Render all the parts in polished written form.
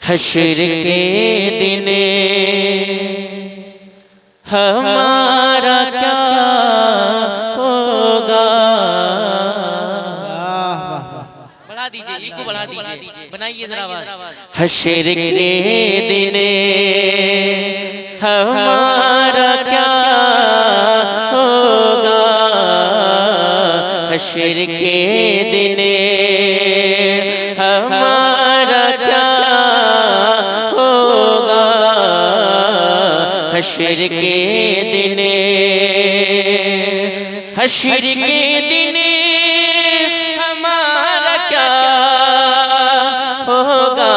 हश्र के दिन हमारा क्या होगा। बढ़ा दीजिए, इको बढ़ा दीजिए, बनाइए जरा आवाज। हश्र के दिन हमारा क्या होगा। हश्र के दिन हमारा क्या होगा। हश्र के दिन, हश्र के दिन हमारा क्या होगा।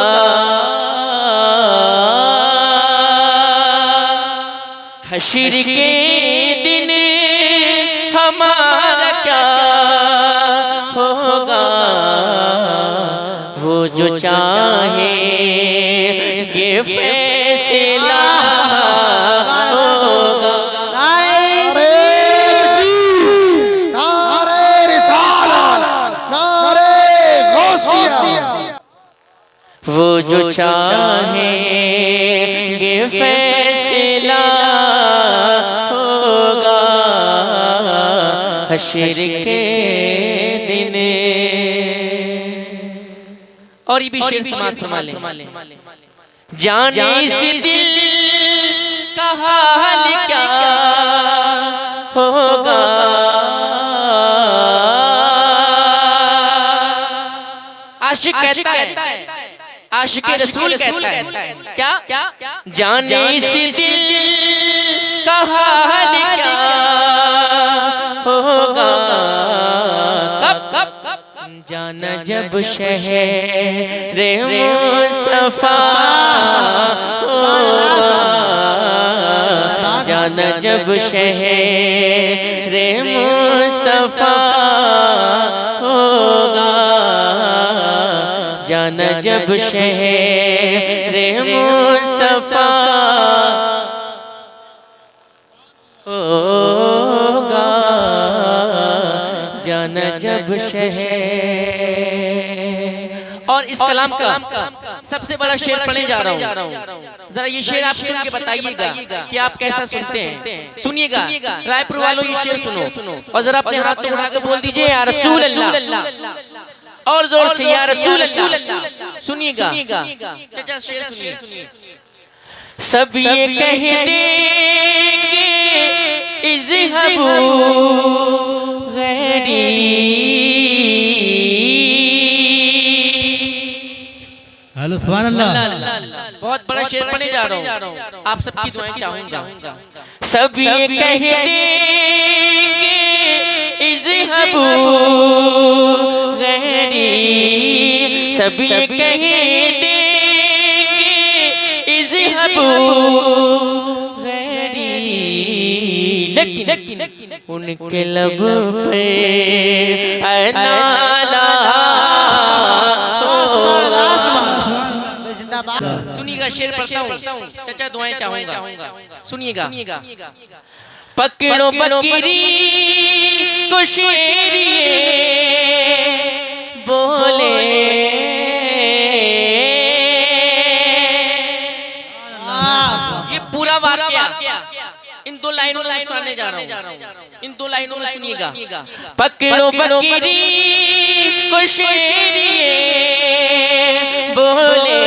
हश्र के दिन हमारा क्या होगा। वो जो चाहे ये फैसला होगा। वो जो चाहे ये फैसला होगा। हश्र के दिन। और ये भी शेर समाज फरमा ले। जाने इस दिल का हाल क्या होगा। आशिक कहता है, आशिक रसूल कहता है क्या, जाने इस दिल का हाल क्या होगा। कब जाना जब शहर मुस्तफा होगा। जाना जब शहर मुस्तफा होगा। जाना जब शहर मुस्तफा होगा। जाना जब शहर। और इस कलाम का सबसे बड़ा शेर पढ़ने जा रहा हूँ। जरा ये शेर आप सुन के बताइएगा कि आप कैसा सुनते हैं। सुनिएगा रायपुर वालों, ये शेर सुनो और जरा अपने हाथ उठा के बोल दीजिए या रसूल अल्लाह। और जोर से या रसूल अल्लाह। सुनिएगा चाचा, शेर सुनिए। सब ये कह देंगे इज़हबू गैरी। हेलो सुभान अल्लाह। बहुत बड़ा शेर पढ़ने जा रहा हूँ, आप सबकी दुआएं चाहूंगा। सब ये कह देंगे इज़हबू गैरी। सब ये कह देंगे इज़हबू गैरी। लेकिन उनके लब पे नाला। सुनिएगा शेर पढ़ता हूँ चाचा, दुआएं चाहूंगा, सुनिएगा। पकड़ो बकरी को शेरिए बोले। ये पूरा वाक़या इन दो लाइनों में सुनाने जा रहा हूँ। इन दो लाइनों में सुनिएगा। पकड़ो बकरी को शेरिए बोले।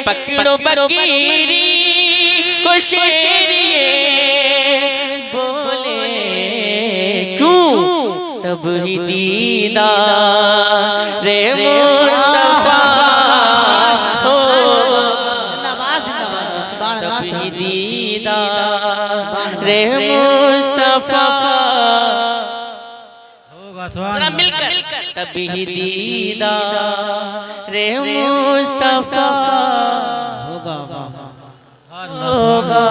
पकड़ो बकरी को शेरिए बोले। क्यों? तब ही दीदार मुस्तफा हो। तब ही दीदार मुस्तफा होगा। मिलकर तब ही दीदार मुस्तफा होगा।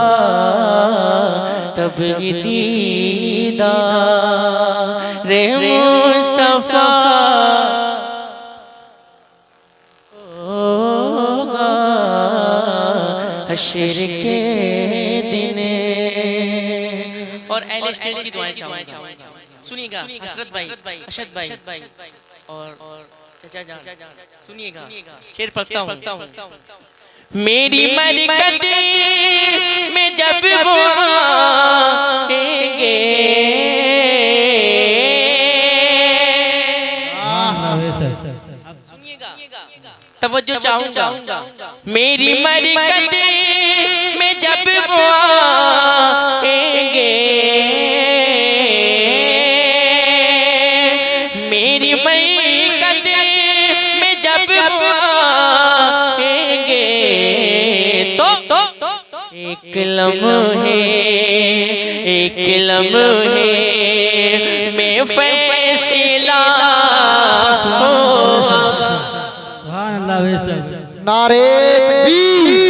तब ही दीदार मुस्तफा होगा। हश्र के दिन। और अहले स्टेज की दुआएं चाहूंगा। सुनिएगा हसरत भाई, अशद भाई और सुनिएगा, शेर पढ़ता हूँ। मेरी मरकत में जब वो आएंगे, तवज्जो चाहूंगा। मेरी मरकत में जब वो आएंगे, मेरी मरकत में जब वो आएंगे, तो एक लम्हे में फैसला नारे तकबीर,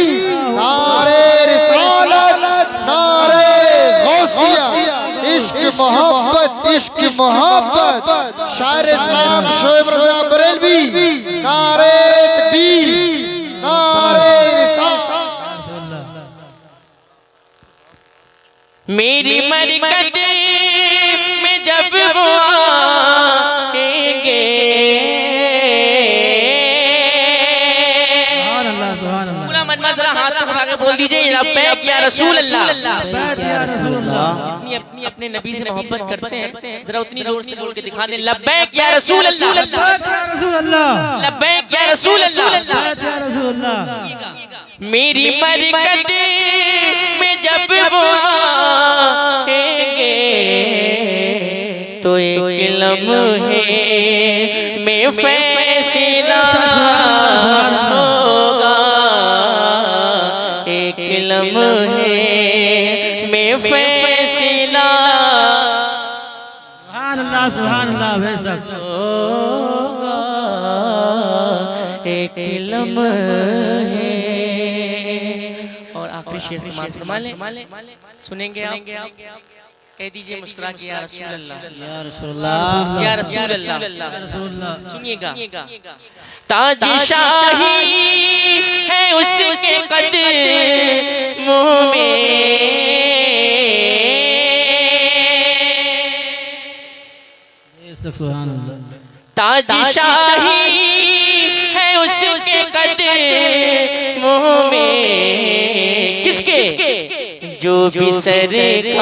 नारे रिसालत, नारे गौसिया, इश्क मोहब्बत, शायर इस्लाम शोएब रज़ा बरेलवी, नारे तकबीर, नारे रिसालत। मेरी मरकत में जब वो आएंगे, जरा हाथ उठा के बोल दीजिए लब्बैक या रसूल अल्लाह। जितनी अपनी अपने नबी से मोहब्बत करते हैं जरा उतनी जोर से बोल के दिखा दें, लब्बैक या रसूल अल्लाह, लब्बैक या रसूल अल्लाह। मेरी मरकत में जब वो आएंगे, तो एक लम्हे में फैसला होगा, एक लम्हे में फैसला सुभान अल्लाह बेशक होगा, एक लम्हे। और आखिरी शेर फरमा ले, सुनेंगे आप, कह दीजिए मुस्कुरा के या रसूल अल्लाह, या रसूल अल्लाह, या रसूल अल्लाह। सुनिएगा, ताजशाही है उसके कदमों में, ताजशाही है उसके कदमों में। किसके? जो भी सरकार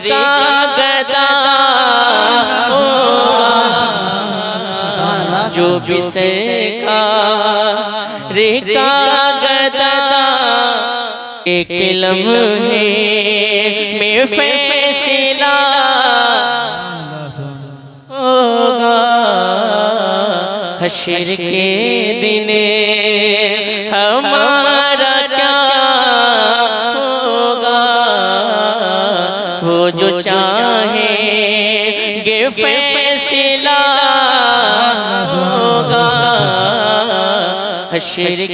का गदा होगा, जो भी सरकार का गदा, एक लम्हे में फैसला होगा, हश्र के दिन हमारा क्या होगा, वो जो चाहेंगे फैसला होगा, हश्र